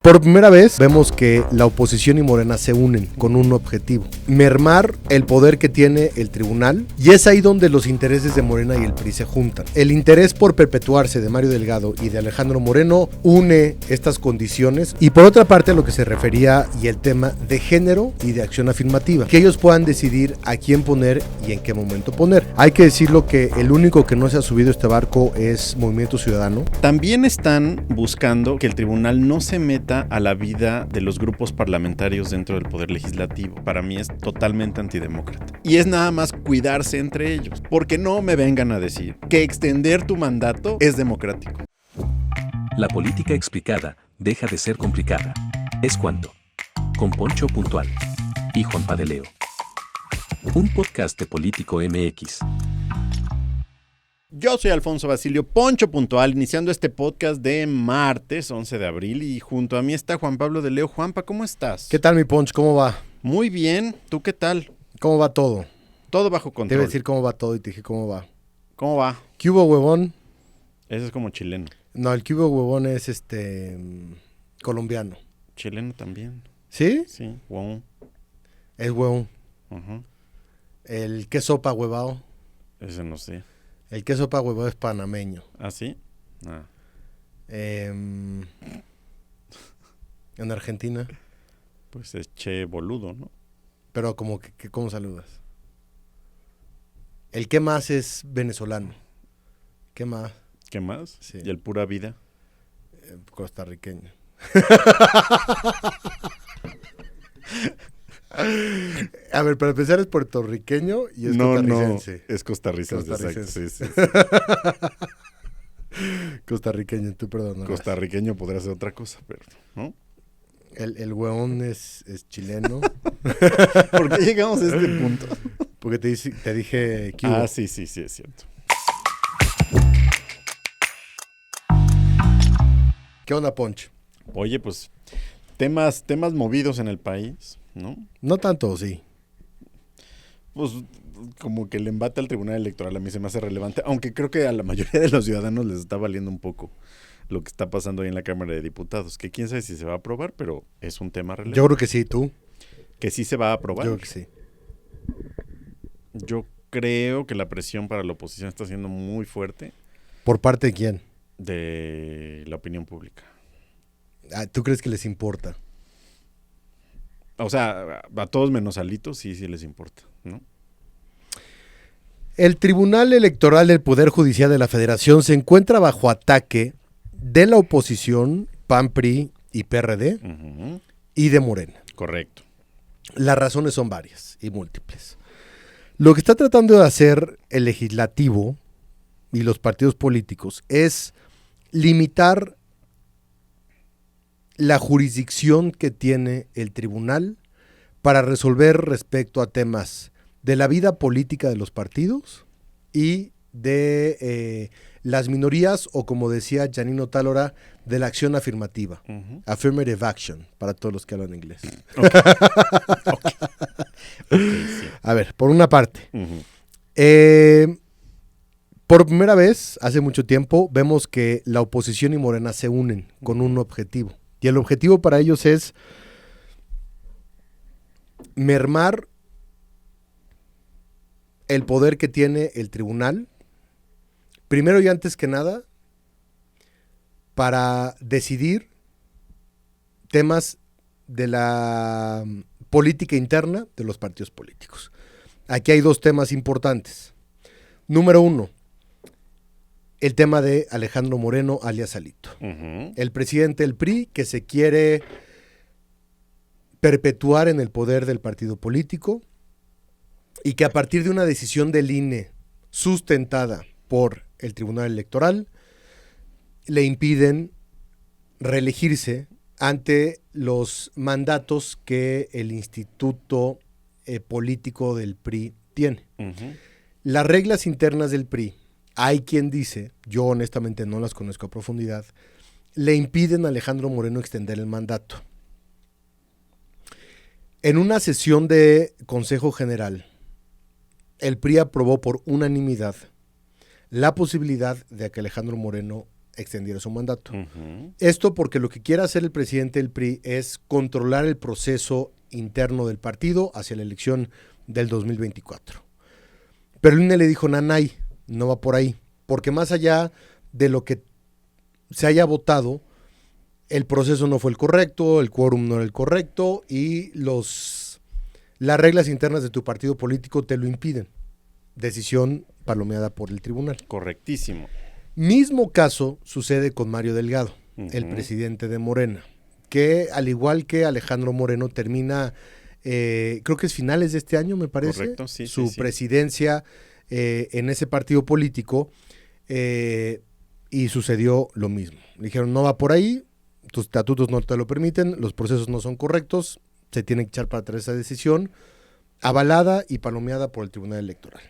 Por primera vez vemos que la oposición y Morena se unen con un objetivo: mermar el poder que tiene el tribunal, y es ahí donde los intereses de Morena y el PRI se juntan. El interés por perpetuarse de Mario Delgado y de Alejandro Moreno une estas condiciones, y por otra parte a lo que se refería y el tema de género y de acción afirmativa, que ellos puedan decidir a quién poner y en qué momento poner. Hay que decirlo que el único que no se ha subido a este barco es Movimiento Ciudadano. También están buscando que el tribunal no se meta a la vida de los grupos parlamentarios dentro del poder legislativo. Para mí es totalmente antidemócrata. Y es nada más cuidarse entre ellos, porque no me vengan a decir que extender tu mandato es democrático. La política explicada deja de ser complicada. Es cuanto. Con Poncho Puntual y Juanpa de Leo. Un podcast de Político MX. Yo soy Alfonso Basilio, Poncho Puntual, iniciando este podcast de martes 11 de abril, y junto a mí está Juan Pablo de Leo. Juanpa, ¿cómo estás? ¿Qué tal, mi Poncho? ¿Cómo va? Muy bien, ¿tú qué tal? ¿Cómo va todo? Todo bajo control. Te iba a decir cómo va todo y te dije cómo va. ¿Cómo va? ¿Qué hubo, huevón? Ese es como chileno. No, el que hubo, huevón es colombiano. Chileno también. ¿Sí? Sí, wow. Es huevón. Uh-huh. El que sopa huevado. Ese no sé. El que sopa huevado es panameño. ¿Ah, sí? Ah. En Argentina. Pues es che boludo, ¿no? Pero como que ¿cómo saludas? El que más es venezolano. ¿Qué más? ¿Qué más? Sí. ¿Y el pura vida? Costarriqueño. A ver, para empezar es puertorriqueño y es costarricense. No, es costarricense. Costarricense. Exacto. Sí. Costarriqueño, tú perdonarás. Costarriqueño podría ser otra cosa, pero ¿no? El hueón es chileno. ¿Por qué llegamos a este punto? Porque te dije que hubo. Ah, sí, es cierto. ¿Qué onda, Poncho? Oye, pues temas movidos en el país, ¿no? No tanto, sí. Pues como que el embate al Tribunal Electoral a mí se me hace relevante, aunque creo que a la mayoría de los ciudadanos les está valiendo un poco lo que está pasando ahí en la Cámara de Diputados, que quién sabe si se va a aprobar, pero es un tema relevante. Yo creo que sí, ¿tú? Que sí se va a aprobar. Yo creo que sí. Yo creo que la presión para la oposición está siendo muy fuerte. ¿Por parte de quién? De la opinión pública. ¿Tú crees que les importa? O sea, a todos menos a Alito sí les importa, ¿no? El Tribunal Electoral del Poder Judicial de la Federación se encuentra bajo ataque de la oposición, PAN, PRI y PRD, Uh-huh. y de Morena. Correcto. Las razones son varias y múltiples. Lo que está tratando de hacer el legislativo y los partidos políticos es limitar la jurisdicción que tiene el tribunal para resolver respecto a temas de la vida política de los partidos y de las minorías, o como decía Janino Tálora, de la acción afirmativa. Uh-huh. Affirmative action, para todos los que hablan inglés. Okay, sí. A ver, por una parte, Uh-huh. por primera vez, hace mucho tiempo, vemos que la oposición y Morena se unen con un objetivo. Y el objetivo para ellos es mermar el poder que tiene el tribunal, primero y antes que nada, para decidir temas de la política interna de los partidos políticos. Aquí hay dos temas importantes. Número uno, el tema de Alejandro Moreno, alias Alito. Uh-huh. El presidente del PRI, que se quiere perpetuar en el poder del partido político y que a partir de una decisión del INE sustentada por el Tribunal Electoral le impiden reelegirse ante los mandatos que el Instituto Político del PRI tiene. Uh-huh. Las reglas internas del PRI, hay quien dice, yo honestamente no las conozco a profundidad, le impiden a Alejandro Moreno extender el mandato. En una sesión de Consejo General, el PRI aprobó por unanimidad la posibilidad de que Alejandro Moreno extendiera su mandato. Ujú. Esto porque lo que quiere hacer el presidente del PRI es controlar el proceso interno del partido hacia la elección del 2024. Pero el INE le dijo, nanay, no va por ahí, porque más allá de lo que se haya votado, el proceso no fue el correcto, el quórum no era el correcto y las reglas internas de tu partido político te lo impiden. Decisión palomeada por el tribunal. Correctísimo. Mismo caso sucede con Mario Delgado, el Ujú. presidente de Morena, que al igual que Alejandro Moreno termina, creo que es finales de este año, me parece, Correcto, sí, su sí. presidencia en ese partido político, y sucedió lo mismo. Le dijeron, no va por ahí, tus estatutos no te lo permiten, los procesos no son correctos, se tiene que echar para atrás esa decisión, avalada y palomeada por el Tribunal Electoral.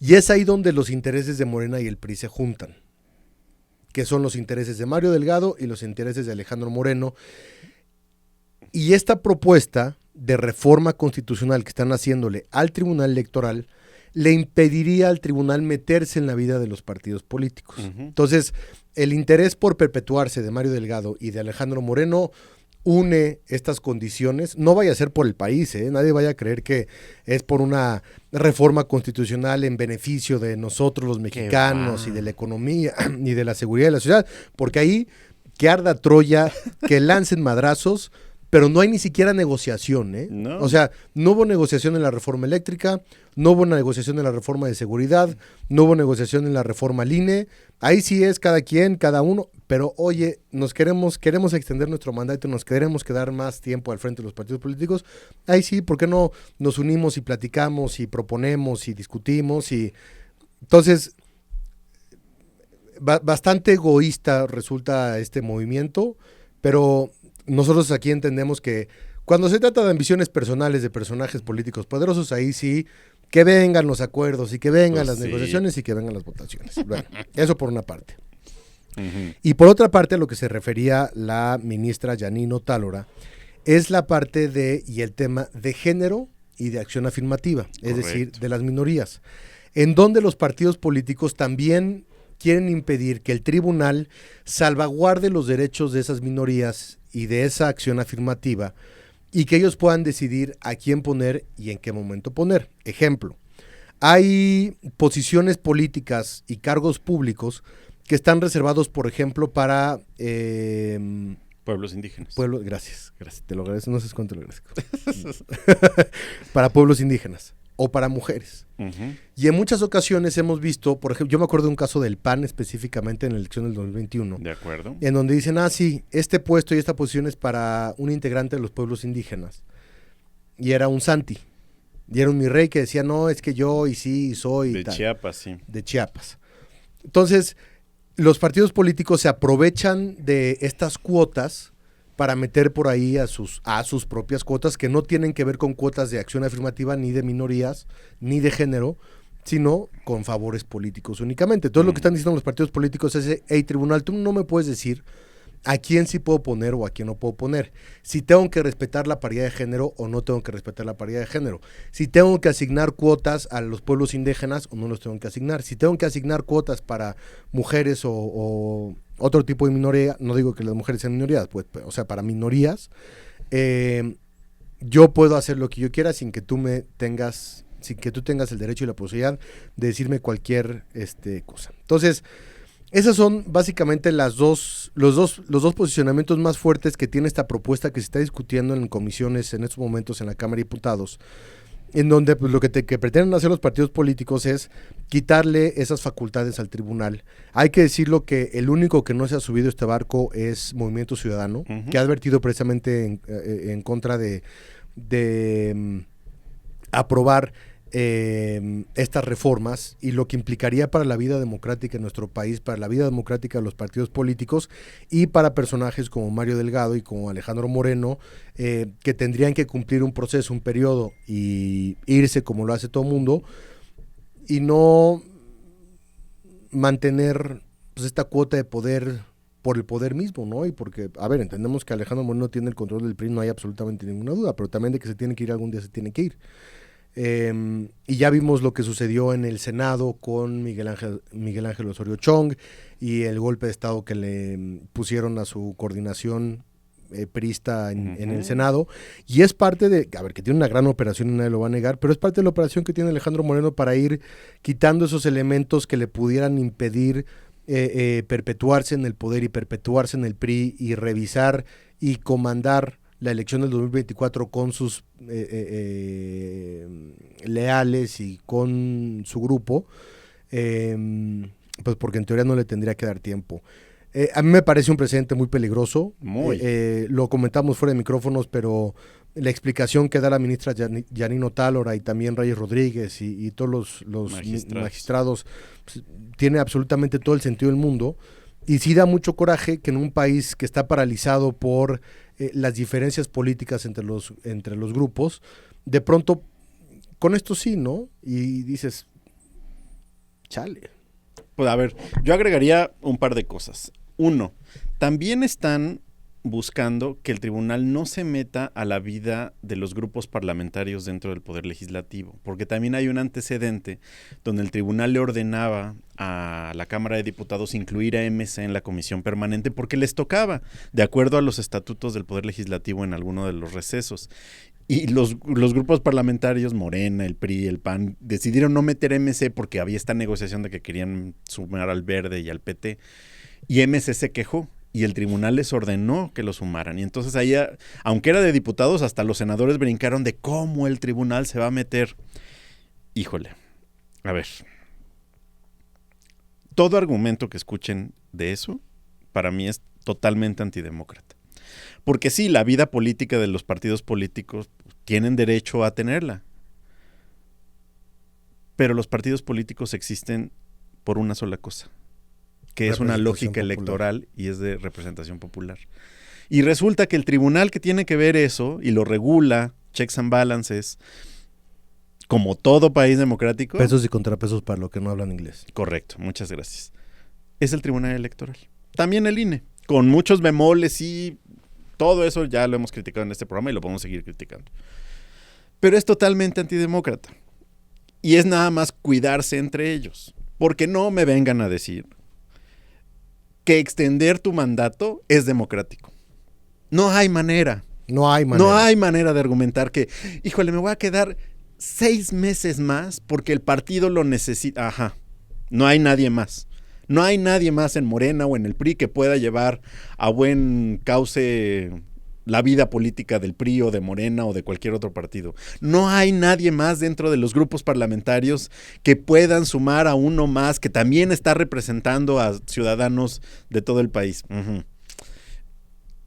Y es ahí donde los intereses de Morena y el PRI se juntan, que son los intereses de Mario Delgado y los intereses de Alejandro Moreno. Y esta propuesta de reforma constitucional que están haciéndole al Tribunal Electoral le impediría al tribunal meterse en la vida de los partidos políticos. Ujú. Entonces, el interés por perpetuarse de Mario Delgado y de Alejandro Moreno une estas condiciones. No vaya a ser por el país, nadie vaya a creer que es por una reforma constitucional en beneficio de nosotros los mexicanos y de la economía y de la seguridad de la ciudad, porque ahí que arda Troya, que lancen madrazos, pero no hay ni siquiera negociación, No. O sea, no hubo negociación en la reforma eléctrica, no hubo una negociación en la reforma de seguridad, no hubo negociación en la reforma al INE. Ahí sí es cada quien, cada uno, pero oye, queremos extender nuestro mandato, nos queremos quedar más tiempo al frente de los partidos políticos. Ahí sí, ¿por qué no nos unimos y platicamos y proponemos y discutimos? Y entonces, bastante egoísta resulta este movimiento, pero nosotros aquí entendemos que cuando se trata de ambiciones personales de personajes políticos poderosos, ahí sí, que vengan los acuerdos y que vengan Pues las sí. negociaciones y que vengan las votaciones. Bueno, eso por una parte. Ujú. Y por otra parte, a lo que se refería la ministra Janine Otálora es la parte y el tema de género y de acción afirmativa, es decir, Correcto. de las minorías, en donde los partidos políticos también quieren impedir que el tribunal salvaguarde los derechos de esas minorías y de esa acción afirmativa y que ellos puedan decidir a quién poner y en qué momento poner. Ejemplo, hay posiciones políticas y cargos públicos que están reservados, por ejemplo, para Pueblos indígenas. gracias, te lo agradezco, no sé cuánto lo agradezco. Para pueblos indígenas o para mujeres. Ujú. Y en muchas ocasiones hemos visto, por ejemplo, yo me acuerdo de un caso del PAN específicamente en la elección del 2021, De acuerdo. en donde dicen, sí, este puesto y esta posición es para un integrante de los pueblos indígenas. Y era un Santi. Y era un mi rey que decía, no, es que yo y sí, y soy. Y De tal. Chiapas, sí. De Chiapas. Entonces, los partidos políticos se aprovechan de estas cuotas para meter por ahí a sus propias cuotas que no tienen que ver con cuotas de acción afirmativa ni de minorías, ni de género, sino con favores políticos únicamente. Entonces lo que están diciendo los partidos políticos es, hey, tribunal, tú no me puedes decir a quién sí puedo poner o a quién no puedo poner. Si tengo que respetar la paridad de género o no tengo que respetar la paridad de género. Si tengo que asignar cuotas a los pueblos indígenas o no los tengo que asignar. Si tengo que asignar cuotas para mujeres o otro tipo de minoría, no digo que las mujeres sean minorías, pues, o sea, para minorías, yo puedo hacer lo que yo quiera sin que tú tengas el derecho y la posibilidad de decirme cualquier cosa. Entonces, esas son básicamente los dos posicionamientos más fuertes que tiene esta propuesta que se está discutiendo en comisiones en estos momentos en la Cámara de Diputados, en donde pues, lo que pretenden hacer los partidos políticos es quitarle esas facultades al tribunal. Hay que decirlo que el único que no se ha subido a este barco es Movimiento Ciudadano, que ha advertido precisamente en contra de aprobar estas reformas y lo que implicaría para la vida democrática en nuestro país, para la vida democrática de los partidos políticos y para personajes como Mario Delgado y como Alejandro Moreno, que tendrían que cumplir un proceso, un periodo y irse como lo hace todo mundo y no mantener pues, esta cuota de poder por el poder mismo, ¿no? Y porque, a ver, entendemos que Alejandro Moreno tiene el control del PRI, no hay absolutamente ninguna duda, pero también de que se tiene que ir algún día se tiene que ir. Y ya vimos lo que sucedió en el Senado con Miguel Ángel Osorio Chong y el golpe de Estado que le pusieron a su coordinación priista en el Senado, y es parte de, a ver, que tiene una gran operación y nadie lo va a negar, pero es parte de la operación que tiene Alejandro Moreno para ir quitando esos elementos que le pudieran impedir perpetuarse en el poder y perpetuarse en el PRI y revisar y comandar la elección del 2024 con sus leales y con su grupo, pues porque en teoría no le tendría que dar tiempo. A mí me parece un precedente muy peligroso. Lo comentamos fuera de micrófonos, pero la explicación que da la ministra Yanino Tálora y también Reyes Rodríguez y todos los magistrados pues, tiene absolutamente todo el sentido del mundo. Y sí da mucho coraje que en un país que está paralizado por las diferencias políticas entre los grupos, de pronto, con esto sí, ¿no? Y dices, chale. Pues a ver, yo agregaría un par de cosas. Uno, también están buscando que el tribunal no se meta a la vida de los grupos parlamentarios dentro del Poder Legislativo, porque también hay un antecedente donde el tribunal le ordenaba a la Cámara de Diputados incluir a MC en la comisión permanente porque les tocaba, de acuerdo a los estatutos del Poder Legislativo en alguno de los recesos. Y los grupos parlamentarios, Morena, el PRI, el PAN, decidieron no meter a MC porque había esta negociación de que querían sumar al Verde y al PT. Y MC se quejó y el tribunal les ordenó que lo sumaran. Y entonces ahí, aunque era de diputados, hasta los senadores brincaron de cómo el tribunal se va a meter. Híjole, a ver. Todo argumento que escuchen de eso, para mí es totalmente antidemócrata. Porque sí, la vida política de los partidos políticos tienen derecho a tenerla. Pero los partidos políticos existen por una sola cosa, que es una lógica electoral y es de representación popular. Y resulta que el tribunal que tiene que ver eso y lo regula, checks and balances, como todo país democrático. Pesos y contrapesos para los que no hablan inglés. Correcto, muchas gracias. Es el tribunal electoral. También el INE, con muchos bemoles y todo eso ya lo hemos criticado en este programa y lo podemos seguir criticando. Pero es totalmente antidemócrata. Y es nada más cuidarse entre ellos. Porque no me vengan a decir que extender tu mandato es democrático. No hay manera. No hay manera. No hay manera de argumentar que, híjole, me voy a quedar 6 meses más porque el partido lo necesita. Ajá. No hay nadie más. No hay nadie más en Morena o en el PRI que pueda llevar a buen cauce la vida política del PRI o de Morena o de cualquier otro partido. No hay nadie más dentro de los grupos parlamentarios que puedan sumar a uno más que también está representando a ciudadanos de todo el país.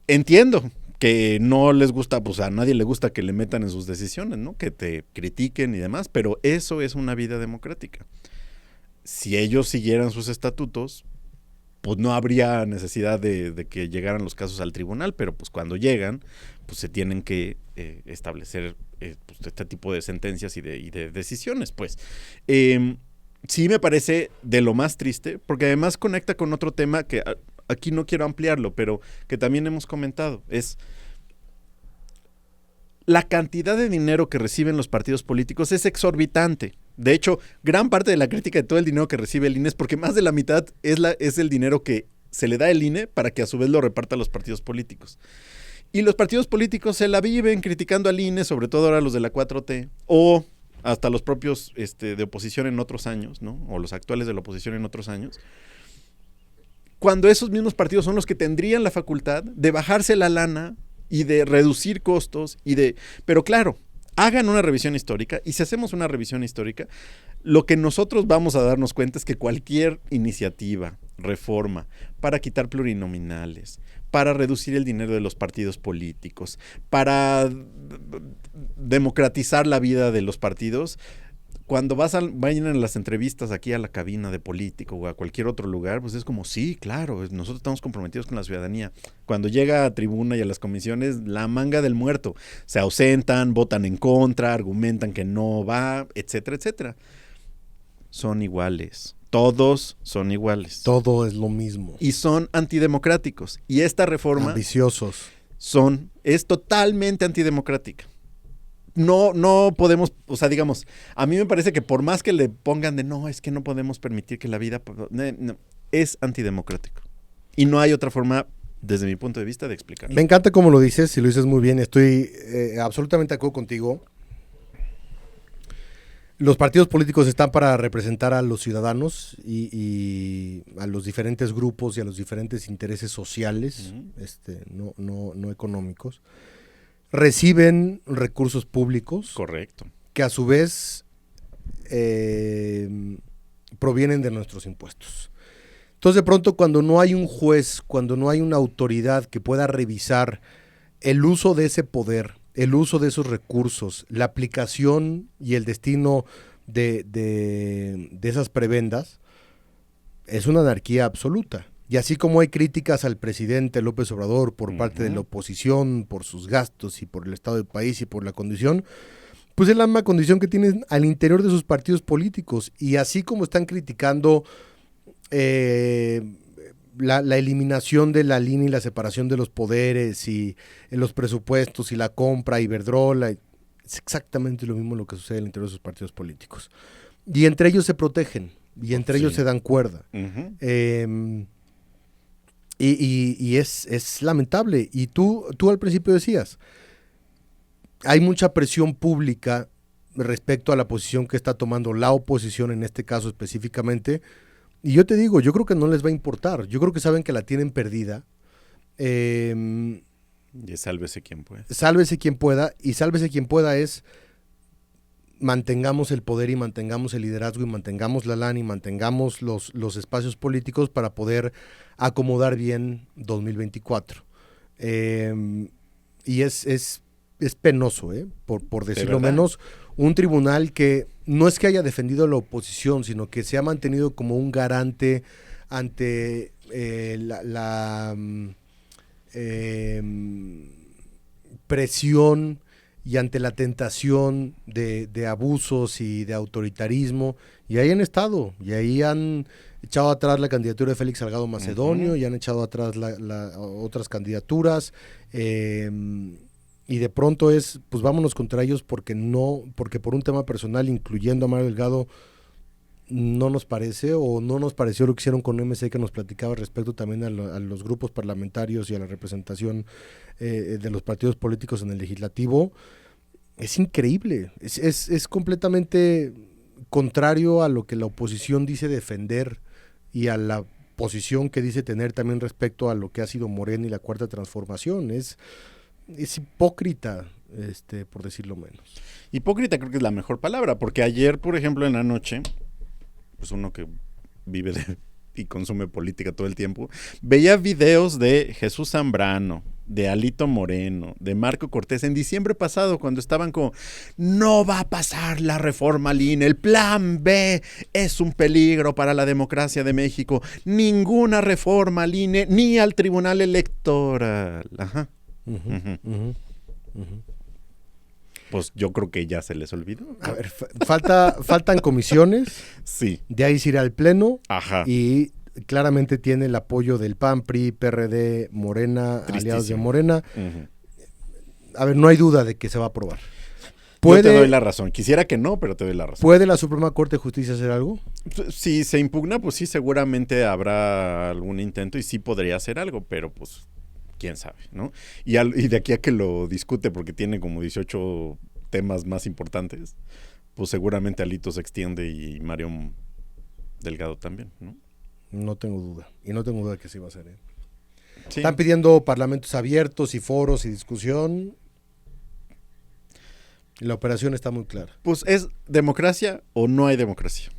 Entiendo que no les gusta, pues a nadie le gusta que le metan en sus decisiones, ¿no? Que te critiquen y demás, pero eso es una vida democrática. Si ellos siguieran sus estatutos, pues no habría necesidad de que llegaran los casos al tribunal, pero pues cuando llegan, pues se tienen que establecer pues, este tipo de sentencias y de decisiones, pues. Sí me parece de lo más triste, porque además conecta con otro tema que aquí no quiero ampliarlo, pero que también hemos comentado, es la cantidad de dinero que reciben los partidos políticos es exorbitante. De hecho, gran parte de la crítica de todo el dinero que recibe el INE es porque más de la mitad es el dinero que se le da al INE para que a su vez lo reparta a los partidos políticos. Y los partidos políticos se la viven criticando al INE, sobre todo ahora los de la 4T, o hasta los propios de oposición en otros años, ¿no? O los actuales de la oposición en otros años. Cuando esos mismos partidos son los que tendrían la facultad de bajarse la lana y de reducir costos pero claro, hagan una revisión histórica y si hacemos una revisión histórica, lo que nosotros vamos a darnos cuenta es que cualquier iniciativa, reforma, para quitar plurinominales, para reducir el dinero de los partidos políticos, para democratizar la vida de los partidos, cuando vayan en las entrevistas aquí a la cabina de Político o a cualquier otro lugar, pues es como, sí, claro, nosotros estamos comprometidos con la ciudadanía. Cuando llega a tribuna y a las comisiones, la manga del muerto. Se ausentan, votan en contra, argumentan que no va, etcétera, etcétera. Son iguales. Todos son iguales. Todo es lo mismo. Y son antidemocráticos. Y esta reforma... ambiciosos. Es totalmente antidemocrática. no podemos, o sea, digamos, a mí me parece que por más que le pongan de no, es que no podemos permitir que la vida, no, es antidemocrático. Y no hay otra forma, desde mi punto de vista, de explicarlo. Me encanta cómo lo dices, y lo dices muy bien, estoy absolutamente de acuerdo contigo. Los partidos políticos están para representar a los ciudadanos y a los diferentes grupos y a los diferentes intereses sociales, no económicos. Reciben recursos públicos. Correcto. Que a su vez provienen de nuestros impuestos. Entonces, de pronto, cuando no hay un juez, cuando no hay una autoridad que pueda revisar el uso de ese poder, el uso de esos recursos, la aplicación y el destino de esas prebendas, es una anarquía absoluta. Y así como hay críticas al presidente López Obrador por parte de la oposición, por sus gastos y por el estado del país y por la condición, pues es la misma condición que tienen al interior de sus partidos políticos. Y así como están criticando la eliminación de la línea y la separación de los poderes y los presupuestos y la compra, Iberdrola, es exactamente lo mismo lo que sucede en el interior de sus partidos políticos. Y entre ellos se protegen, y entre ellos se dan cuerda. Y es lamentable. Y tú al principio decías, hay mucha presión pública respecto a la posición que está tomando la oposición, en este caso específicamente. Y yo te digo, yo creo que no les va a importar. Yo creo que saben que la tienen perdida. Y sálvese quien pueda. Sálvese quien pueda. Y sálvese quien pueda es mantengamos el poder y mantengamos el liderazgo y mantengamos la lana y mantengamos los espacios políticos para poder acomodar bien 2024. Y es penoso, por decirlo menos, un tribunal que no es que haya defendido a la oposición, sino que se ha mantenido como un garante ante la presión y ante la tentación de abusos y de autoritarismo, y ahí han estado, y ahí han echado atrás la candidatura de Félix Salgado Macedonio, y han echado atrás otras candidaturas, y de pronto pues vámonos contra ellos porque por un tema personal, incluyendo a Mario Delgado, no nos parece, o no nos pareció lo que hicieron con MC, que nos platicaba respecto también a los grupos parlamentarios y a la representación de los partidos políticos en el legislativo. Es increíble, es completamente contrario a lo que la oposición dice defender y a la posición que dice tener también respecto a lo que ha sido Morena y la Cuarta Transformación. Es hipócrita, por decirlo menos. Hipócrita creo que es la mejor palabra, porque ayer, por ejemplo, en la noche, pues uno que vive y consume política todo el tiempo, veía videos de Jesús Zambrano, de Alito Moreno, de Marco Cortés, en diciembre pasado, cuando estaban como, no va a pasar la reforma al INE, el plan B es un peligro para la democracia de México, ninguna reforma al INE, ni al Tribunal Electoral. Ajá. Pues yo creo que ya se les olvidó. A ver, faltan comisiones. Sí. De ahí se irá al pleno. Ajá. Y claramente tiene el apoyo del PAN, PRI, PRD, Morena, aliados de Morena. A ver, no hay duda de que se va a aprobar. Yo te doy la razón. Quisiera que no, pero te doy la razón. ¿Puede la Suprema Corte de Justicia hacer algo? Si se impugna, pues sí, seguramente habrá algún intento y sí podría hacer algo, pero pues quién sabe, ¿no? Y de aquí a que lo discute, porque tiene como 18 temas más importantes, pues seguramente Alito se extiende y Mario Delgado también, ¿no? No tengo duda. Y no tengo duda que sí va a ser, ¿eh? Sí. Están pidiendo parlamentos abiertos y foros y discusión. La operación está muy clara. Pues es democracia o no hay democracia.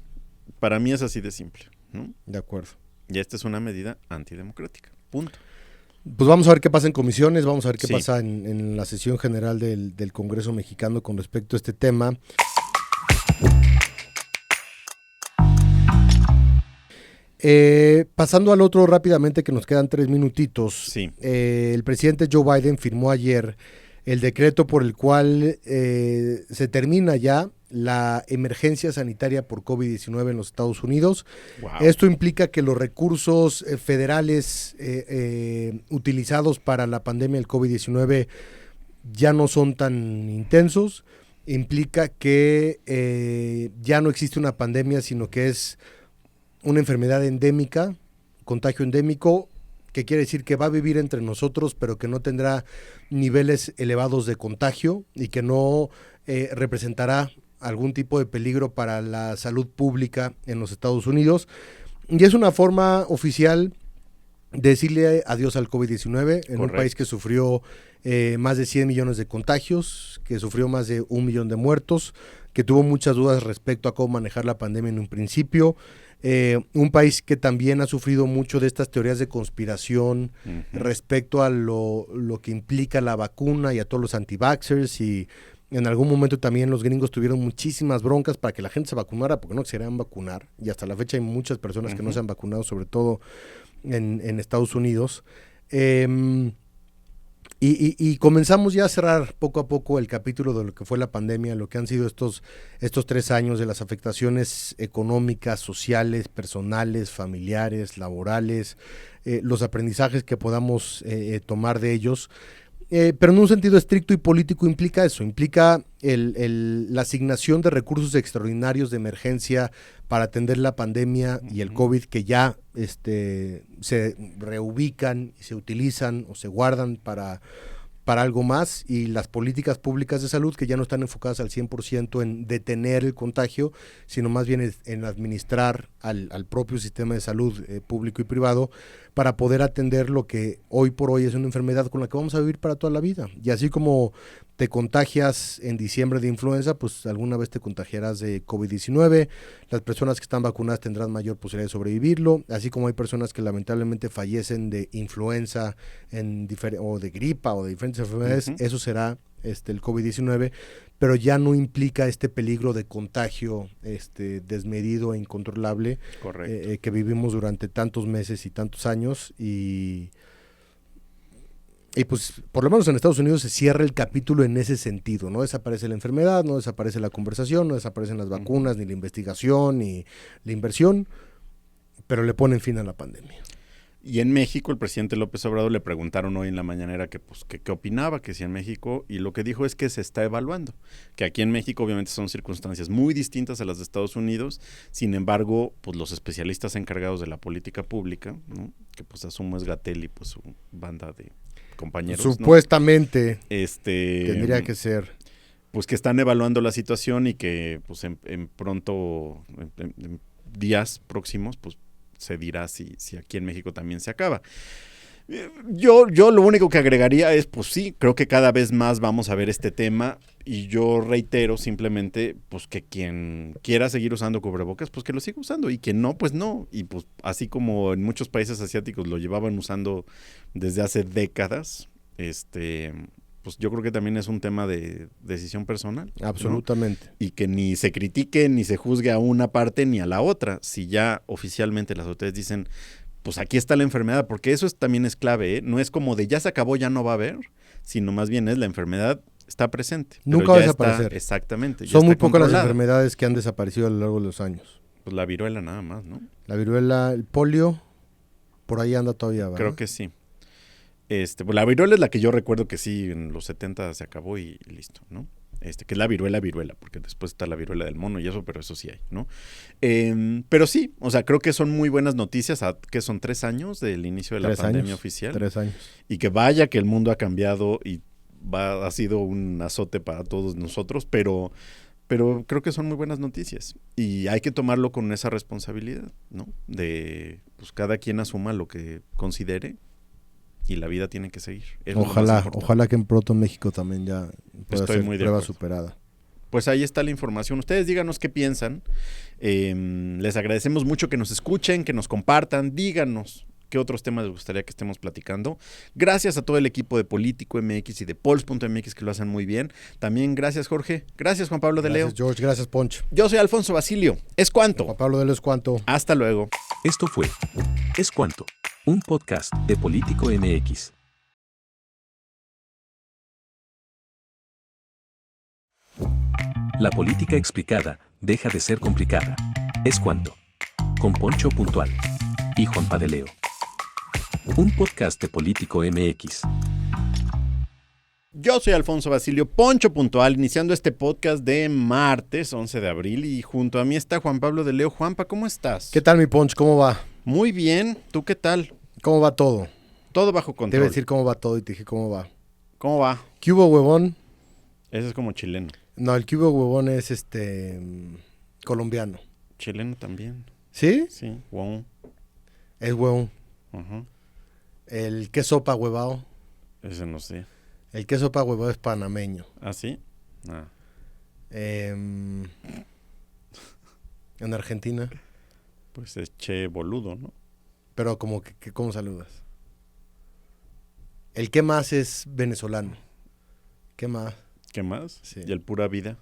Para mí es así de simple, ¿no? De acuerdo. Y esta es una medida antidemocrática. Punto. Pues vamos a ver qué pasa en comisiones, vamos a ver qué pasa en la sesión general del Congreso mexicano con respecto a este tema. Pasando al otro rápidamente, que nos quedan 3 minutitos. Sí. El presidente Joe Biden firmó ayer el decreto por el cual se termina ya la emergencia sanitaria por COVID-19 en los Estados Unidos. Wow. Esto implica que los recursos federales utilizados para la pandemia del COVID-19 ya no son tan intensos implica que ya no existe una pandemia, sino que es una enfermedad endémica, contagio endémico, que quiere decir que va a vivir entre nosotros, pero que no tendrá niveles elevados de contagio y que no representará algún tipo de peligro para la salud pública en los Estados Unidos. Y es una forma oficial de decirle adiós al COVID-19 en un país que sufrió más de 100 millones de contagios, que sufrió más de 1 millón de muertos, que tuvo muchas dudas respecto a cómo manejar la pandemia en un principio. Un país que también ha sufrido mucho de estas teorías de conspiración respecto a lo que implica la vacuna y a todos los anti-vaxxers, y en algún momento también los gringos tuvieron muchísimas broncas para que la gente se vacunara porque no se querían vacunar, y hasta la fecha hay muchas personas que no se han vacunado, sobre todo en Estados Unidos. Y comenzamos ya a cerrar poco a poco el capítulo de lo que fue la pandemia, lo que han sido estos 3 años, de las afectaciones económicas, sociales, personales, familiares, laborales, los aprendizajes que podamos tomar de ellos. Pero en un sentido estricto y político implica eso, implica la asignación de recursos extraordinarios de emergencia para atender la pandemia y el COVID, que ya se reubican y se utilizan o se guardan para algo más, y las políticas públicas de salud que ya no están enfocadas al 100% en detener el contagio, sino más bien en administrar al propio sistema de salud público y privado para poder atender lo que hoy por hoy es una enfermedad con la que vamos a vivir para toda la vida. Y así como te contagias en diciembre de influenza, pues alguna vez te contagiarás de COVID-19. Las personas que están vacunadas tendrán mayor posibilidad de sobrevivirlo, así como hay personas que lamentablemente fallecen de influenza o de gripa o de diferentes enfermedades. Eso será el COVID-19, pero ya no implica este peligro de contagio desmedido e incontrolable que vivimos durante tantos meses y tantos años. Y pues por lo menos en Estados Unidos se cierra el capítulo en ese sentido. No desaparece la enfermedad, no desaparece la conversación, no desaparecen las vacunas, ni la investigación, ni la inversión, pero le ponen fin a la pandemia. Y en México, el presidente López Obrador le preguntaron hoy en la mañanera que qué opinaba, que si en México, y lo que dijo es que se está evaluando, que aquí en México obviamente son circunstancias muy distintas a las de Estados Unidos. Sin embargo, pues los especialistas encargados de la política pública, ¿no?, que pues asumo es Gatell y pues su banda de compañeros, supuestamente, ¿no?, tendría que ser, pues que están evaluando la situación y que pues en días próximos pues se dirá si aquí en México también se acaba. Yo lo único que agregaría es, pues sí, creo que cada vez más vamos a ver este tema, y yo reitero simplemente pues que quien quiera seguir usando cubrebocas, pues que lo siga usando, y quien no, pues no. Y pues así como en muchos países asiáticos lo llevaban usando desde hace décadas, pues yo creo que también es un tema de decisión personal. Absolutamente. ¿No? Y que ni se critique ni se juzgue a una parte ni a la otra. Si ya oficialmente las autoridades dicen, pues aquí está la enfermedad, porque eso también es clave, ¿eh? No es como de ya se acabó, ya no va a haber, sino más bien es la enfermedad está presente. Nunca va a desaparecer. Exactamente. Son muy pocas las enfermedades que han desaparecido a lo largo de los años. Pues la viruela nada más, ¿no? La viruela, el polio, por ahí anda todavía, ¿verdad? Creo que sí. Pues la viruela es la que yo recuerdo que sí, en los 70 se acabó y listo, ¿no? Que es la viruela, porque después está la viruela del mono y eso, pero eso sí hay, ¿no? Pero sí, o sea, creo que son muy buenas noticias, que son 3 años del inicio de la pandemia oficial. 3 años. Y que vaya que el mundo ha cambiado y ha sido un azote para todos nosotros, pero creo que son muy buenas noticias. Y hay que tomarlo con esa responsabilidad, ¿no? De, pues cada quien asuma lo que considere, y la vida tiene que seguir. Ojalá que en pronto México también ya pueda ser prueba superada. Pues ahí está la información. Ustedes díganos qué piensan. Les agradecemos mucho que nos escuchen, que nos compartan. Díganos qué otros temas les gustaría que estemos platicando. Gracias a todo el equipo de Político MX y de Pols.mx que lo hacen muy bien. También gracias, Jorge. Gracias, Juan Pablo de Leo. Gracias, George. Gracias, Poncho. Yo soy Alfonso Basilio. Es cuanto. Juan Pablo de Leo, es cuanto. Hasta luego. Esto fue Es Cuanto, un podcast de Político MX. La política explicada deja de ser complicada. Es Cuanto. Con Poncho.al y Juan Pablo de Leo. Un podcast de Político MX. Yo soy Alfonso Basilio, Poncho Puntual, iniciando este podcast de martes 11 de abril y junto a mí está Juan Pablo de Leo. Juanpa, ¿cómo estás? ¿Qué tal, mi Ponch? ¿Cómo va? Muy bien, ¿tú qué tal? ¿Cómo va todo? Todo bajo Te control. iba a decir cómo va todo y te dije cómo va. ¿Cómo va? ¿Qué hubo, huevón? Ese es como chileno. No, el que hubo, huevón es colombiano. Chileno también. ¿Sí? Sí, wow. Es huevón. Ajá. El que sopa huevado. Ese no sé. El que sopa huevado es panameño. ¿Ah, sí? Ah. En Argentina. Pues es che boludo, ¿no? Pero como que ¿cómo saludas? El que más es venezolano. ¿Qué más? ¿Qué más? Sí. ¿Y el pura vida?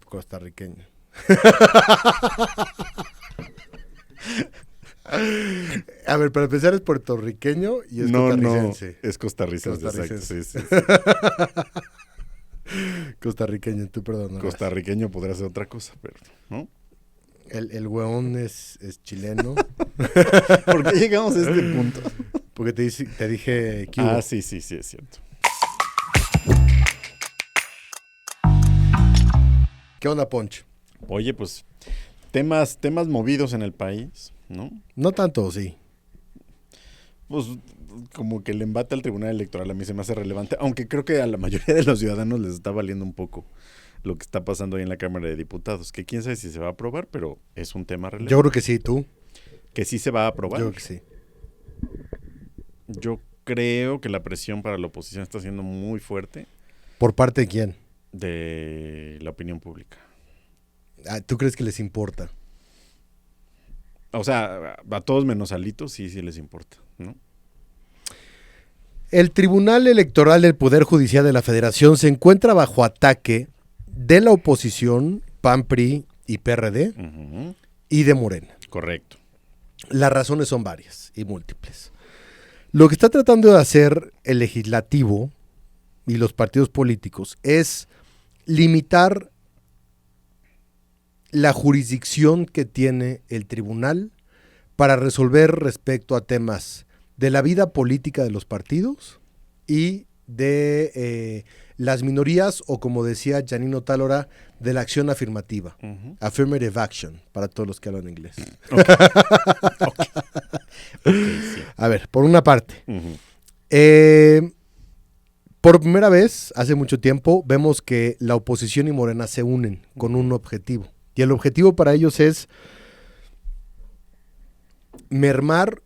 Costarriqueño. A ver, para empezar es puertorriqueño y es costarricense. es costarricense, Costarricense. exacto. Sí. Costarriqueño, tú perdón. Costarriqueño podría ser otra cosa, pero, ¿no? El hueón es chileno. ¿Por qué llegamos a este punto? Porque te dije que hubo. Ah, sí, es cierto. ¿Qué onda, Ponch? Oye, pues, temas movidos en el país, ¿no? No tanto, sí. Pues, como que el embate al Tribunal Electoral a mí se me hace relevante, aunque creo que a la mayoría de los ciudadanos les está valiendo un poco lo que está pasando ahí en la Cámara de Diputados, que quién sabe si se va a aprobar, pero es un tema relevante. Yo creo que sí, tú. Que sí se va a aprobar. Yo creo que sí. Yo creo que la presión para la oposición está siendo muy fuerte ¿Por parte de quién? de la opinión pública. Ah, ¿tú crees que les importa? O sea, a todos menos a Alito sí les importa, ¿no? El Tribunal Electoral del Poder Judicial de la Federación se encuentra bajo ataque de la oposición, PAN, PRI y PRD, Uh-huh. y de Morena. Correcto. Las razones son varias y múltiples. Lo que está tratando de hacer el legislativo y los partidos políticos es limitar la jurisdicción que tiene el tribunal para resolver respecto a temas de la vida política de los partidos y de las minorías, o como decía Janino Tálora, de la acción afirmativa. Uh-huh. Affirmative action, para todos los que hablan inglés. Okay, sí. A ver, por una parte, Uh-huh. por primera vez, hace mucho tiempo, vemos que la oposición y Morena se unen con un objetivo. Y el objetivo para ellos es mermar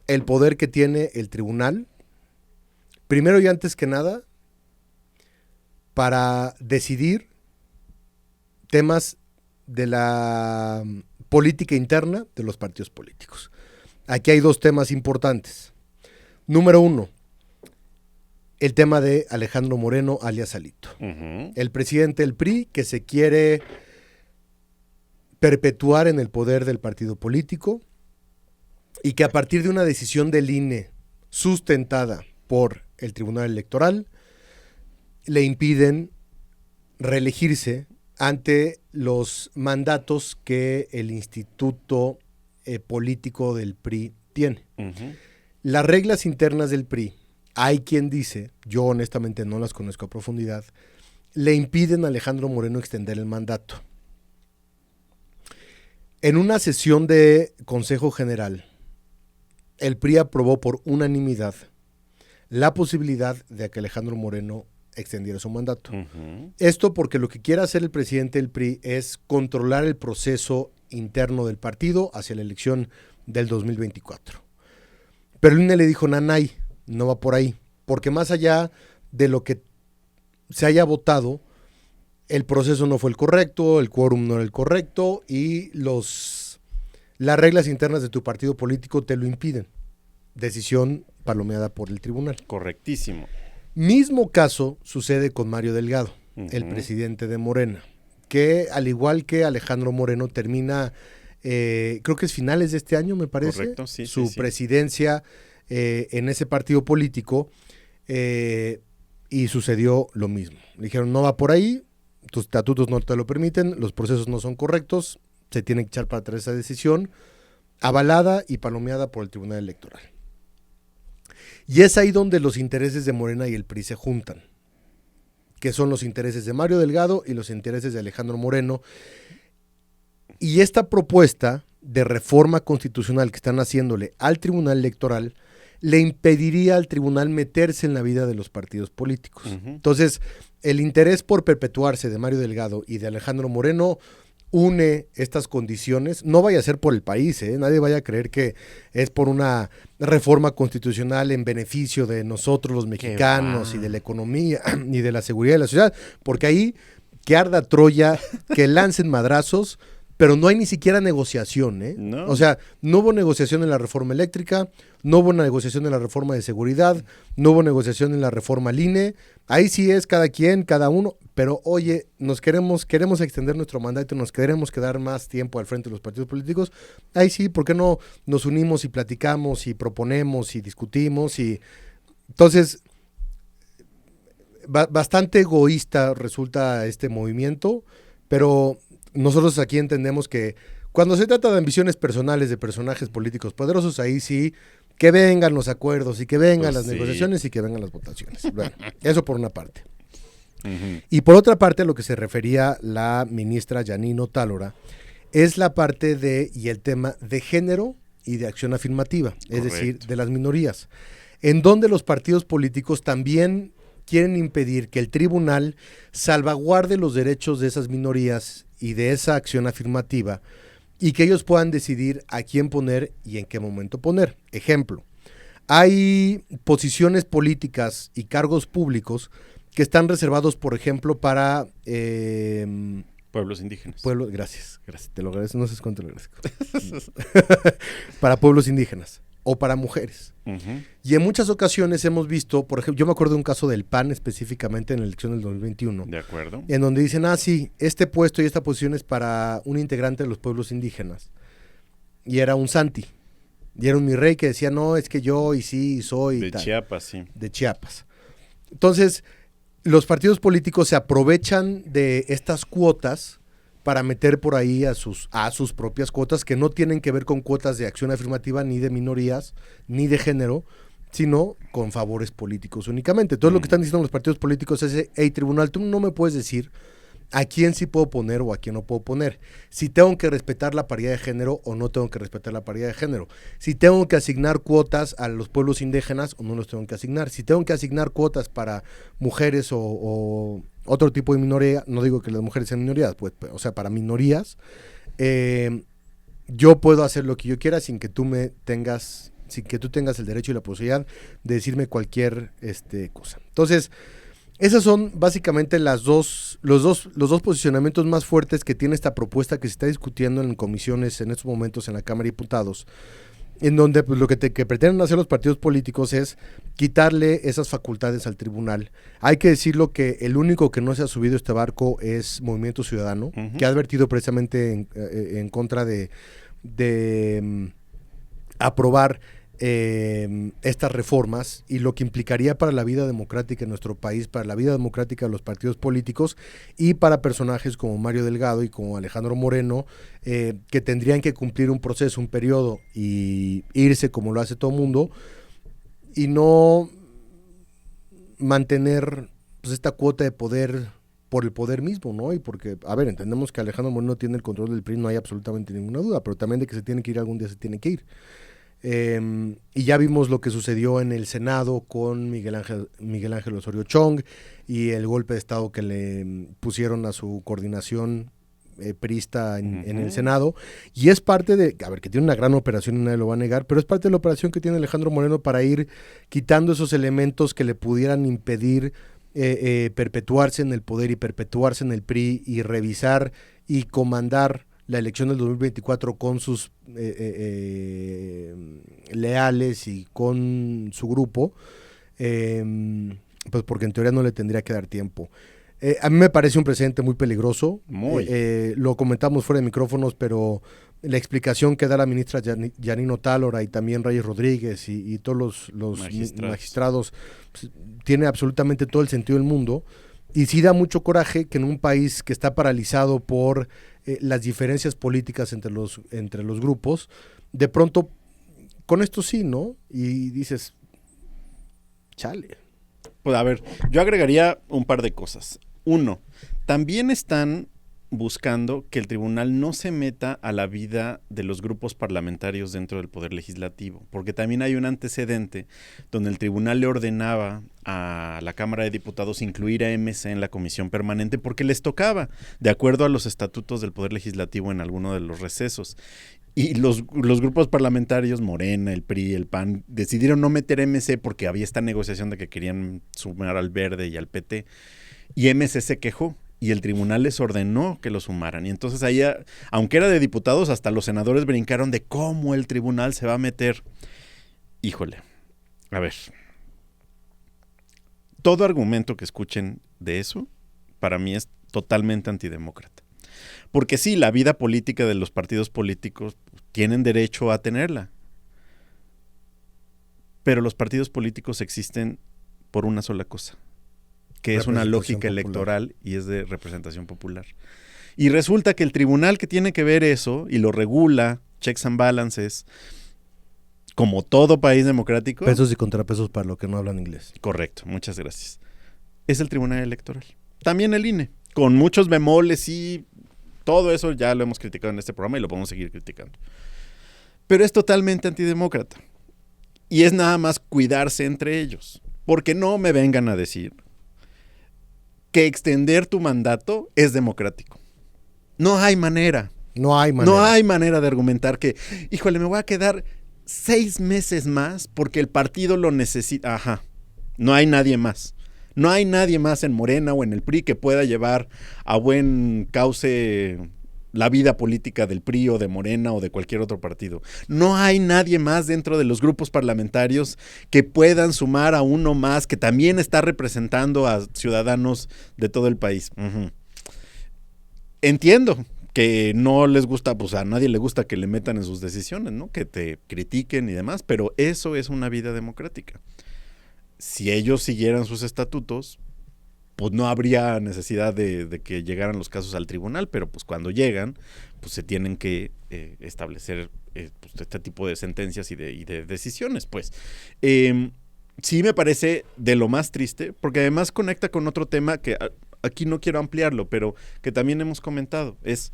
el poder que tiene el tribunal, primero y antes que nada, para decidir temas de la política interna de los partidos políticos. Aquí hay dos temas importantes. Número uno, el tema de Alejandro Moreno, alias Alito. Uh-huh. El presidente del PRI que se quiere perpetuar en el poder del partido político y que a partir de una decisión del INE sustentada por el Tribunal Electoral le impiden reelegirse ante los mandatos que el Instituto Político del PRI tiene. Uh-huh. Las reglas internas del PRI, hay quien dice, yo honestamente no las conozco a profundidad, le impiden a Alejandro Moreno extender el mandato. En una sesión de Consejo General, el PRI aprobó por unanimidad la posibilidad de que Alejandro Moreno extendiera su mandato. Uh-huh. Esto porque lo que quiere hacer el presidente del PRI es controlar el proceso interno del partido hacia la elección del 2024. Pero el INE le dijo, nanay, no va por ahí, porque más allá de lo que se haya votado, el proceso no fue el correcto, el quórum no era el correcto y las reglas internas de tu partido político te lo impiden. Decisión palomeada por el tribunal. Correctísimo. Mismo caso sucede con Mario Delgado, Uh-huh. el presidente de Morena, que al igual que Alejandro Moreno termina, creo que es finales de este año, me parece, Correcto, sí, su sí. presidencia en ese partido político, y sucedió lo mismo. Le dijeron, no va por ahí, tus estatutos no te lo permiten, los procesos no son correctos, se tiene que echar para atrás esa decisión, avalada y palomeada por el Tribunal Electoral. Y es ahí donde los intereses de Morena y el PRI se juntan, que son los intereses de Mario Delgado y los intereses de Alejandro Moreno. Y esta propuesta de reforma constitucional que están haciéndole al Tribunal Electoral le impediría al tribunal meterse en la vida de los partidos políticos. Entonces, el interés por perpetuarse de Mario Delgado y de Alejandro Moreno une estas condiciones. No vaya a ser por el país, nadie vaya a creer que es por una reforma constitucional en beneficio de nosotros los mexicanos y de la economía y de la seguridad de la ciudad, porque ahí que arda Troya, que lancen madrazos, pero no hay ni siquiera negociación, No. O sea, no hubo negociación en la reforma eléctrica, no hubo una negociación en la reforma de seguridad, no hubo negociación en la reforma al INE. Ahí sí es cada quien, cada uno, pero oye, queremos extender nuestro mandato, nos queremos quedar más tiempo al frente de los partidos políticos. Ahí sí, ¿por qué no nos unimos y platicamos y proponemos y discutimos? Y entonces, bastante egoísta resulta este movimiento, pero nosotros aquí entendemos que cuando se trata de ambiciones personales de personajes políticos poderosos, ahí sí, que vengan los acuerdos y que vengan las negociaciones y que vengan las votaciones. Bueno, eso por una parte. Y por otra parte, a lo que se refería la ministra Janine Otálora es la parte y el tema de género y de acción afirmativa, es decir, de las minorías, en donde los partidos políticos también quieren impedir que el tribunal salvaguarde los derechos de esas minorías y de esa acción afirmativa, y que ellos puedan decidir a quién poner y en qué momento poner. Ejemplo, hay posiciones políticas y cargos públicos que están reservados, por ejemplo, para pueblos indígenas. Gracias, te lo agradezco, no sé cuánto lo agradezco. Para pueblos indígenas o para mujeres. Y en muchas ocasiones hemos visto, por ejemplo, yo me acuerdo de un caso del PAN específicamente en la elección del 2021. De acuerdo. En donde dicen, sí, este puesto y esta posición es para un integrante de los pueblos indígenas. Y era un Santi. Y era un mi rey que decía, no, es que yo y sí, soy. De Chiapas, sí. De Chiapas. Entonces, los partidos políticos se aprovechan de estas cuotas para meter por ahí a sus propias cuotas, que no tienen que ver con cuotas de acción afirmativa, ni de minorías, ni de género, sino con favores políticos únicamente. Entonces lo que están diciendo los partidos políticos es, hey, tribunal, tú no me puedes decir a quién sí puedo poner o a quién no puedo poner. Si tengo que respetar la paridad de género o no tengo que respetar la paridad de género. Si tengo que asignar cuotas a los pueblos indígenas o no los tengo que asignar. Si tengo que asignar cuotas para mujeres o otro tipo de minoría, no digo que las mujeres sean minorías, pues, o sea, para minorías, yo puedo hacer lo que yo quiera sin que tú tengas el derecho y la posibilidad de decirme cualquier cosa. Entonces, esas son básicamente los dos posicionamientos más fuertes que tiene esta propuesta que se está discutiendo en comisiones en estos momentos en la Cámara de Diputados, en donde pues, lo que pretenden hacer los partidos políticos es quitarle esas facultades al tribunal. Hay que decirlo que el único que no se ha subido a este barco es Movimiento Ciudadano, que ha advertido precisamente en contra de aprobar estas reformas y lo que implicaría para la vida democrática en nuestro país, para la vida democrática de los partidos políticos y para personajes como Mario Delgado y como Alejandro Moreno, que tendrían que cumplir un proceso, un periodo y irse como lo hace todo mundo y no mantener pues, esta cuota de poder por el poder mismo, ¿no? Y porque, a ver, entendemos que Alejandro Moreno tiene el control del PRI, no hay absolutamente ninguna duda, pero también de que se tiene que ir algún día se tiene que ir. Y ya vimos lo que sucedió en el Senado con Miguel Ángel Osorio Chong y el golpe de estado que le pusieron a su coordinación priista en el Senado, y es parte de, a ver, que tiene una gran operación y nadie lo va a negar, pero es parte de la operación que tiene Alejandro Moreno para ir quitando esos elementos que le pudieran impedir perpetuarse en el poder y perpetuarse en el PRI y revisar y comandar la elección del 2024 con sus leales y con su grupo, pues porque en teoría no le tendría que dar tiempo. A mí me parece un precedente muy peligroso. Lo comentamos fuera de micrófonos, pero la explicación que da la ministra Janine Otálora y también Reyes Rodríguez y todos los magistrados pues, tiene absolutamente todo el sentido del mundo. Y sí da mucho coraje que en un país que está paralizado por las diferencias políticas entre los grupos, de pronto, con esto sí, ¿no? Y dices, Chale. Pues a ver, yo agregaría un par de cosas. Uno, también están buscando que el tribunal no se meta a la vida de los grupos parlamentarios dentro del Poder Legislativo, porque también hay un antecedente donde el tribunal le ordenaba a la Cámara de Diputados incluir a MC en la comisión permanente porque les tocaba, de acuerdo a los estatutos del Poder Legislativo en alguno de los recesos. Y los grupos parlamentarios, Morena, el PRI, el PAN, decidieron no meter MC porque había esta negociación de que querían sumar al Verde y al PT. Y MC se quejó y el tribunal les ordenó que lo sumaran. Y entonces ahí, aunque era de diputados, hasta los senadores brincaron de cómo el tribunal se va a meter. Híjole, a ver. Todo argumento que escuchen de eso, para mí es totalmente antidemócrata. Porque sí, la vida política de los partidos políticos tienen derecho a tenerla. Pero los partidos políticos existen por una sola cosa, que es una lógica electoral y es de representación popular. Y resulta que el tribunal que tiene que ver eso y lo regula, checks and balances, como todo país democrático. Pesos y contrapesos para los que no hablan inglés. Correcto, muchas gracias. Es el tribunal electoral. También el INE, con muchos bemoles y todo eso ya lo hemos criticado en este programa y lo podemos seguir criticando. Pero es totalmente antidemócrata. Y es nada más cuidarse entre ellos. Porque no me vengan a decir que extender tu mandato es democrático. No hay manera. No hay manera. No hay manera de argumentar que, híjole, me voy a quedar 6 meses más porque el partido lo necesita. Ajá. No hay nadie más. No hay nadie más en Morena o en el PRI que pueda llevar a buen cauce la vida política del PRI o de Morena o de cualquier otro partido. No hay nadie más dentro de los grupos parlamentarios que puedan sumar a uno más que también está representando a ciudadanos de todo el país. Uh-huh. Entiendo que no les gusta, pues a nadie le gusta que le metan en sus decisiones, ¿no? Que te critiquen y demás, pero eso es una vida democrática. Si ellos siguieran sus estatutos, pues no habría necesidad de que llegaran los casos al tribunal, pero pues cuando llegan, pues se tienen que establecer pues, este tipo de sentencias y de decisiones, pues. Sí me parece de lo más triste, porque además conecta con otro tema que aquí no quiero ampliarlo, pero que también hemos comentado, es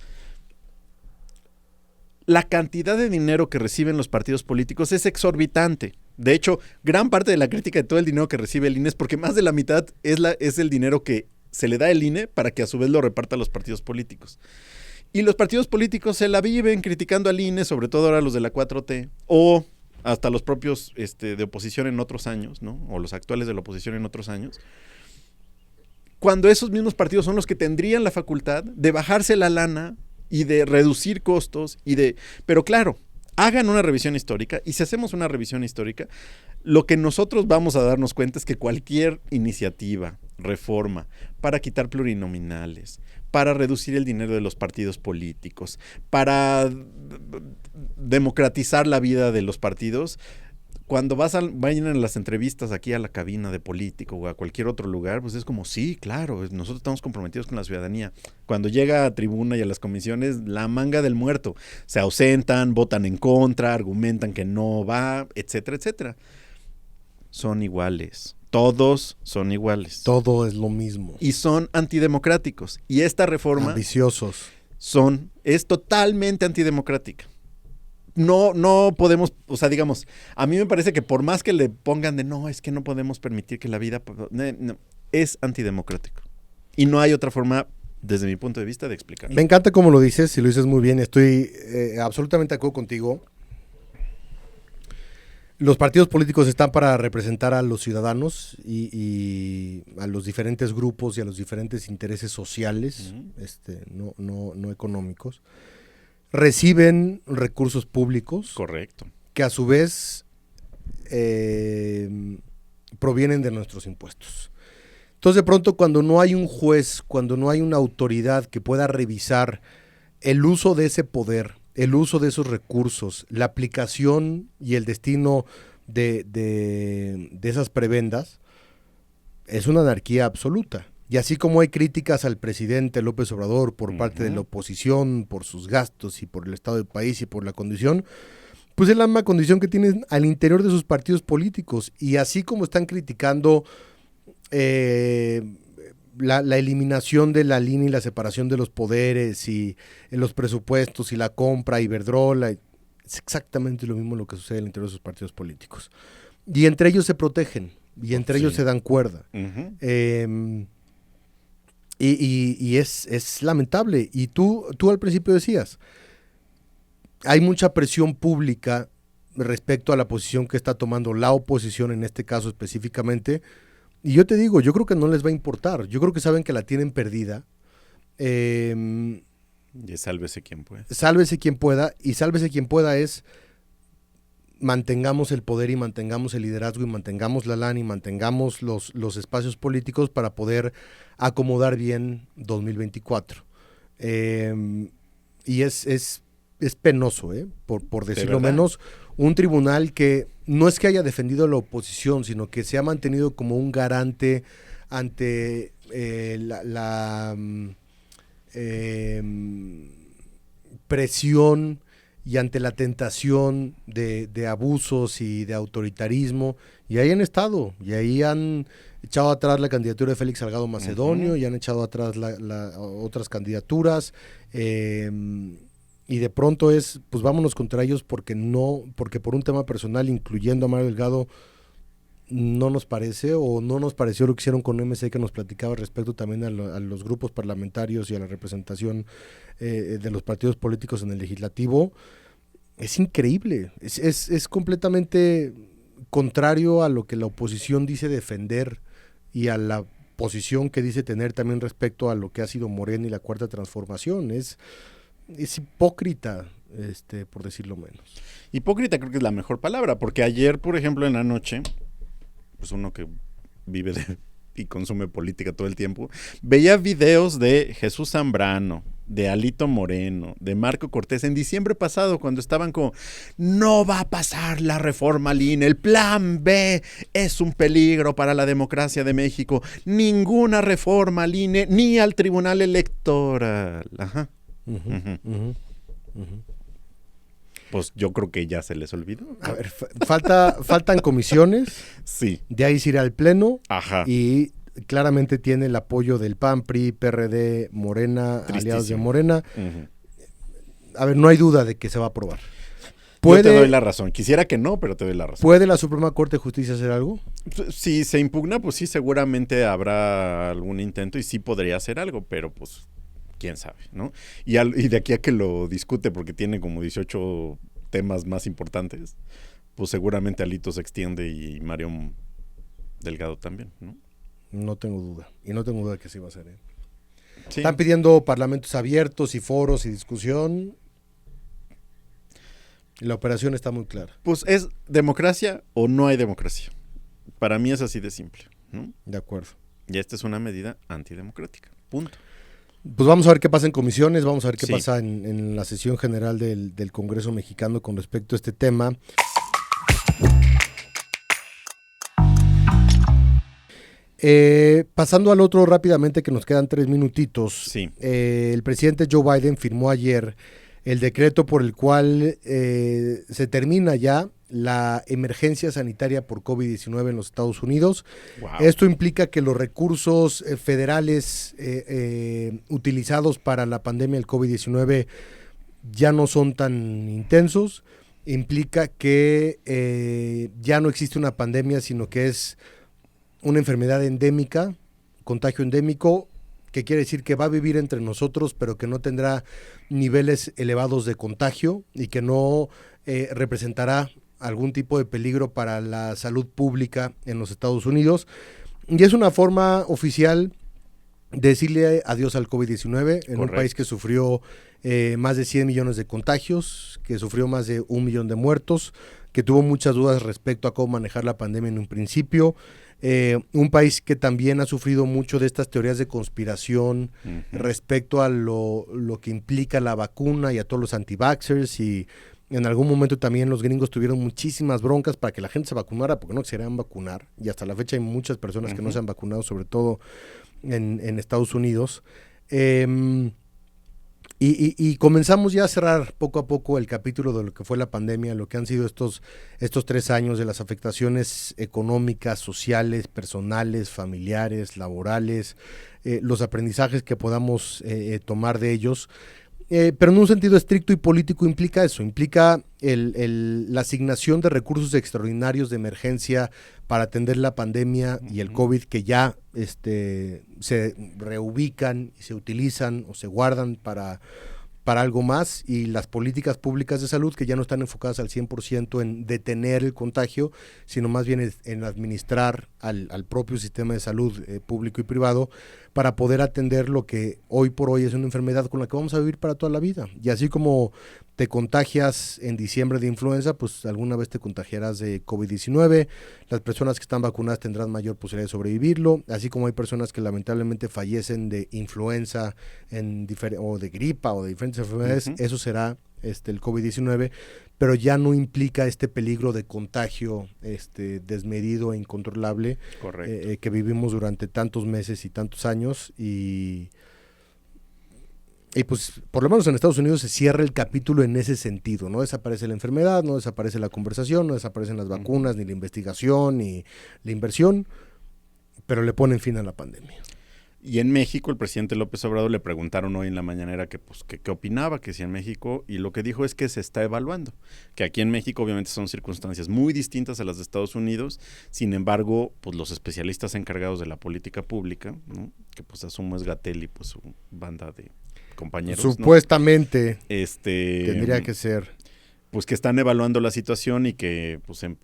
la cantidad de dinero que reciben los partidos políticos es exorbitante. De hecho, gran parte de la crítica de todo el dinero que recibe el INE es porque más de la mitad es el dinero que se le da al INE para que a su vez lo reparta a los partidos políticos. Y los partidos políticos se la viven criticando al INE, sobre todo ahora los de la 4T, o hasta los propios de oposición en otros años, ¿no? O los actuales de la oposición en otros años. Cuando esos mismos partidos son los que tendrían la facultad de bajarse la lana y de reducir costos pero claro, hagan una revisión histórica y si hacemos una revisión histórica, lo que nosotros vamos a darnos cuenta es que cualquier iniciativa, reforma, para quitar plurinominales, para reducir el dinero de los partidos políticos, para democratizar la vida de los partidos, cuando vayan a las entrevistas aquí a la cabina de Político o a cualquier otro lugar, pues es como, sí, claro, nosotros estamos comprometidos con la ciudadanía. Cuando llega a tribuna y a las comisiones, la manga del muerto. Se ausentan, votan en contra, argumentan que no va, etcétera, etcétera. Son iguales. Todos son iguales. Todo es lo mismo. Y son antidemocráticos. Y esta reforma... ambiciosos. Es totalmente antidemocrática. No podemos, o sea, digamos, a mí me parece que por más que le pongan de no, es que no podemos permitir que la vida, no, es antidemocrático. Y no hay otra forma, desde mi punto de vista, de explicarlo. Me encanta cómo lo dices, y lo dices muy bien, estoy absolutamente de acuerdo contigo. Los partidos políticos están para representar a los ciudadanos y a los diferentes grupos y a los diferentes intereses sociales, no económicos. Reciben recursos públicos. Correcto. Que a su vez provienen de nuestros impuestos. Entonces, de pronto, cuando no hay un juez, cuando no hay una autoridad que pueda revisar el uso de ese poder, el uso de esos recursos, la aplicación y el destino de esas prebendas, es una anarquía absoluta. Y así como hay críticas al presidente López Obrador por parte de la oposición, por sus gastos y por el estado del país y por la condición, pues es la misma condición que tienen al interior de sus partidos políticos. Y así como están criticando la eliminación de la línea y la separación de los poderes y los presupuestos y la compra, Iberdrola, es exactamente lo mismo lo que sucede al interior de sus partidos políticos. Y entre ellos se protegen, y entre ellos se dan cuerda. Y es lamentable. Y tú al principio decías, hay mucha presión pública respecto a la posición que está tomando la oposición, en este caso específicamente. Y yo te digo, yo creo que no les va a importar. Yo creo que saben que la tienen perdida. Y sálvese quien pueda. Sálvese quien pueda. Y sálvese quien pueda es mantengamos el poder y mantengamos el liderazgo y mantengamos la lana y mantengamos los espacios políticos para poder acomodar bien 2024. Y es penoso, por decirlo menos, un tribunal que no es que haya defendido a la oposición, sino que se ha mantenido como un garante ante la presión y ante la tentación de abusos y de autoritarismo, y ahí han estado, y ahí han echado atrás la candidatura de Félix Salgado Macedonio, y han echado atrás otras candidaturas, y de pronto pues vámonos contra ellos porque por un tema personal, incluyendo a Mario Delgado, no nos parece, o no nos pareció lo que hicieron con MC, que nos platicaba respecto también a los grupos parlamentarios y a la representación de los partidos políticos en el legislativo. Es increíble, es completamente contrario a lo que la oposición dice defender y a la posición que dice tener también respecto a lo que ha sido Morena y la Cuarta Transformación. Es hipócrita, por decirlo menos. Hipócrita creo que es la mejor palabra, porque ayer, por ejemplo, en la noche, pues uno que vive y consume política todo el tiempo, veía videos de Jesús Zambrano, de Alito Moreno, de Marco Cortés en diciembre pasado, cuando estaban como, no va a pasar la reforma al INE, el plan B es un peligro para la democracia de México, ninguna reforma al INE ni al Tribunal Electoral. Ajá. Pues yo creo que ya se les olvidó. A ver, faltan comisiones. Sí. De ahí se irá al Pleno. Ajá. Y claramente tiene el apoyo del PAN, PRI, PRD, Morena, aliados de Morena. A ver, no hay duda de que se va a aprobar. Yo te doy la razón. Quisiera que no, pero te doy la razón. ¿Puede la Suprema Corte de Justicia hacer algo? Si se impugna, pues sí, seguramente habrá algún intento y sí podría hacer algo, pero pues quién sabe, ¿no? Y de aquí a que lo discute, porque tiene como 18 temas más importantes, pues seguramente Alito se extiende y Mario Delgado también, ¿no? No tengo duda. Y no tengo duda que sí va a ser, Sí. Están pidiendo parlamentos abiertos y foros y discusión. La operación está muy clara. Pues es democracia o no hay democracia. Para mí es así de simple, ¿no? De acuerdo. Y esta es una medida antidemocrática. Punto. Pues vamos a ver qué pasa en comisiones, vamos a ver qué Sí. pasa en la sesión general del Congreso mexicano con respecto a este tema. Pasando al otro rápidamente, que nos quedan 3 minutitos. Sí. El presidente Joe Biden firmó ayer el decreto por el cual se termina ya la emergencia sanitaria por COVID-19 en los Estados Unidos. Wow. Esto implica que los recursos federales utilizados para la pandemia del COVID-19 ya no son tan intensos. Implica que ya no existe una pandemia, sino que es una enfermedad endémica, contagio endémico, que quiere decir que va a vivir entre nosotros, pero que no tendrá niveles elevados de contagio y que no representará algún tipo de peligro para la salud pública en los Estados Unidos. Y es una forma oficial de decirle adiós al COVID-19 en un país que sufrió más de 100 millones de contagios, que sufrió más de 1 millón de muertos, que tuvo muchas dudas respecto a cómo manejar la pandemia en un principio. Un país que también ha sufrido mucho de estas teorías de conspiración respecto a lo que implica la vacuna y a todos los anti-vaxxers, y en algún momento también los gringos tuvieron muchísimas broncas para que la gente se vacunara porque no se querían vacunar, y hasta la fecha hay muchas personas que no se han vacunado, sobre todo en Estados Unidos. Y comenzamos ya a cerrar poco a poco el capítulo de lo que fue la pandemia, lo que han sido estos 3 años de las afectaciones económicas, sociales, personales, familiares, laborales, los aprendizajes que podamos tomar de ellos. Pero en un sentido estricto y político implica eso, implica la asignación de recursos extraordinarios de emergencia para atender la pandemia y el COVID, que ya se reubican y se utilizan o se guardan para algo más, y las políticas públicas de salud que ya no están enfocadas al 100% en detener el contagio, sino más bien en administrar al propio sistema de salud público y privado para poder atender lo que hoy por hoy es una enfermedad con la que vamos a vivir para toda la vida. Y así como te contagias en diciembre de influenza, pues alguna vez te contagiarás de COVID-19. Las personas que están vacunadas tendrán mayor posibilidad de sobrevivirlo, así como hay personas que lamentablemente fallecen de influenza o de gripa o de diferentes enfermedades. Eso será el COVID-19, pero ya no implica este peligro de contagio desmedido e incontrolable que vivimos durante tantos meses y tantos años. Y pues por lo menos en Estados Unidos se cierra el capítulo en ese sentido. No desaparece la enfermedad, no desaparece la conversación, no desaparecen las vacunas, ni la investigación, ni la inversión, pero le ponen fin a la pandemia. Y en México, el presidente López Obrador le preguntaron hoy en la mañanera que qué opinaba, que si en México, y lo que dijo es que se está evaluando, que aquí en México obviamente son circunstancias muy distintas a las de Estados Unidos. Sin embargo, pues los especialistas encargados de la política pública, ¿no?, que pues asumo es Gatell y pues su banda de compañeros, supuestamente, ¿no?, tendría que ser, pues que están evaluando la situación y que pues en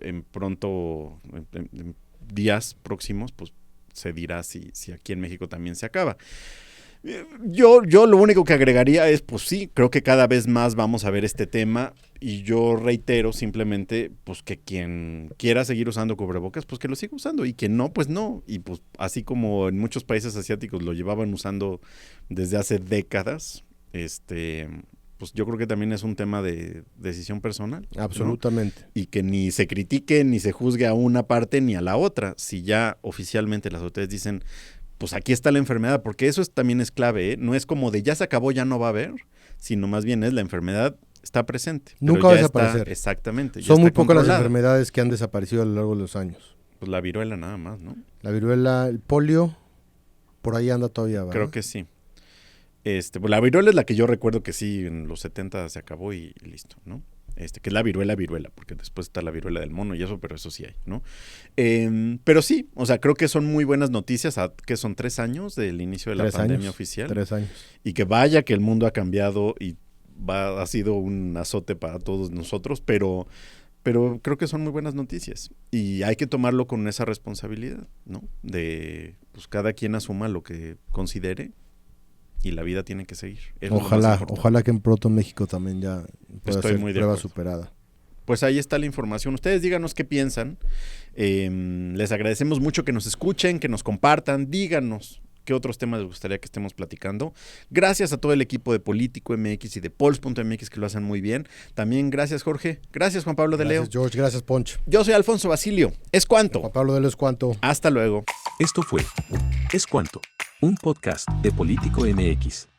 días próximos pues se dirá si aquí en México también se acaba. Yo lo único que agregaría es, pues sí, creo que cada vez más vamos a ver este tema, y yo reitero simplemente pues que quien quiera seguir usando cubrebocas, pues que lo siga usando, y quien no, pues no. Y pues así como en muchos países asiáticos lo llevaban usando desde hace décadas, pues yo creo que también es un tema de decisión personal. Absolutamente. ¿No? Y que ni se critique ni se juzgue a una parte ni a la otra. Si ya oficialmente las autoridades dicen, pues aquí está la enfermedad, porque eso también es clave, ¿eh? No es como de ya se acabó, ya no va a haber, sino más bien es la enfermedad está presente. Nunca va a desaparecer. Exactamente. Son muy pocas las enfermedades que han desaparecido a lo largo de los años. Pues la viruela nada más, ¿no? La viruela, el polio, por ahí anda todavía, ¿verdad? Creo que sí. Pues la viruela es la que yo recuerdo que sí, en los 70 se acabó y listo, ¿no? Que es la viruela, porque después está la viruela del mono y eso, pero eso sí hay, ¿no? Pero sí, o sea, creo que son muy buenas noticias, que son 3 años del inicio de la pandemia oficial. 3 años. Y que vaya que el mundo ha cambiado y ha sido un azote para todos nosotros, pero creo que son muy buenas noticias. Y hay que tomarlo con esa responsabilidad, ¿no? De, pues cada quien asuma lo que considere. Y la vida tiene que seguir. Ojalá que en pronto México también ya pueda ser prueba superada. Pues ahí está la información. Ustedes díganos qué piensan. Les agradecemos mucho que nos escuchen, que nos compartan. Díganos qué otros temas les gustaría que estemos platicando. Gracias a todo el equipo de Político MX y de Pols.mx que lo hacen muy bien. También gracias, Jorge. Gracias, Juan Pablo de Leo. Gracias, George. Gracias, Poncho. Yo soy Alfonso Basilio. Es cuanto. Juan Pablo de Leo, es cuanto. Hasta luego. Esto fue Es Cuanto, un podcast de Político MX.